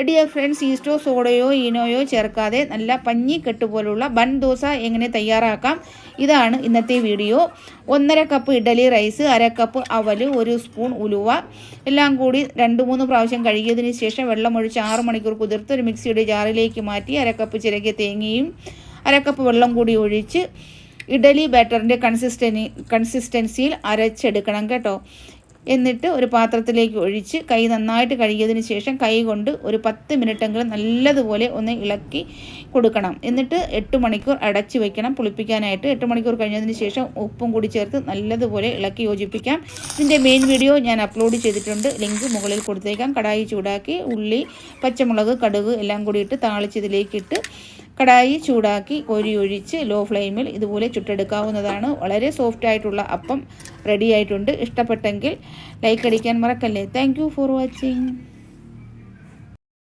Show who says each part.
Speaker 1: Dear friends, ഈസ്റ്റോ സോഡയോ ഈനോയോ ചേർക്കാതെ നല്ല പഞ്ഞിക്കെട്ട് പോലുള്ള ബൺ ദോശ എങ്ങനെ തയ്യാറാക്കാം, ഇതാണ് ഇന്നത്തെ video. 1.5 cup idli rice, 1/2 cup അവൽ, 1 സ്പൂൺ ഉലുവ എല്ലാം കൂടി 2-3 പ്രാവശ്യം കഴുകിയതിന് ശേഷം വെള്ളമൊഴിച്ച് 6 മണിക്കൂർ കുതിർത്ത് ഒരു മിക്സിയുടെ ജാറിലേക്ക് മാറ്റി 1/2 കപ്പ് ചിരകിയ തേങ്ങയും 1/2 കപ്പ് വെള്ളം കൂടി ഒഴിച്ച് ഇഡലി ബാറ്ററിൻ്റെ കൺസിസ്റ്റൻസിയിൽ അരച്ചെടുക്കണം കേട്ടോ. എന്നിട്ട് ഒരു പാത്രത്തിലേക്ക് ഒഴിച്ച് കൈ നന്നായിട്ട് കഴുകിയതിന് ശേഷം കൈ കൊണ്ട് ഒരു 10 മിനിറ്റെങ്കിലും നല്ലതുപോലെ ഒന്ന് ഇളക്കി കൊടുക്കണം. എന്നിട്ട് 8 മണിക്കൂർ അടച്ചു വയ്ക്കണം പുളിപ്പിക്കാനായിട്ട്. 8 മണിക്കൂർ കഴിഞ്ഞതിന് ശേഷം ഉപ്പും കൂടി ചേർത്ത് നല്ലതുപോലെ ഇളക്കി യോജിപ്പിക്കാം. ഇതിൻ്റെ മെയിൻ വീഡിയോ ഞാൻ അപ്ലോഡ് ചെയ്തിട്ടുണ്ട്, ലിങ്ക് മുകളിൽ കൊടുത്തേക്കാം. കടായി ചൂടാക്കി ഉള്ളി, പച്ചമുളക്, കടുക് എല്ലാം കൂടി ഇട്ട് താളിച്ചതിലേക്കിട്ട് കടായി ചൂടാക്കി കോരി ഒഴിച്ച് ലോ ഫ്ലെയിമിൽ ഇതുപോലെ ചുട്ടെടുക്കാവുന്നതാണ്. വളരെ സോഫ്റ്റ് ആയിട്ടുള്ള അപ്പം റെഡി ആയിട്ടുണ്ട്. ഇഷ്ടപ്പെട്ടെങ്കിൽ ലൈക്ക് അടിക്കാൻ മറക്കല്ലേ. Thank you for watching.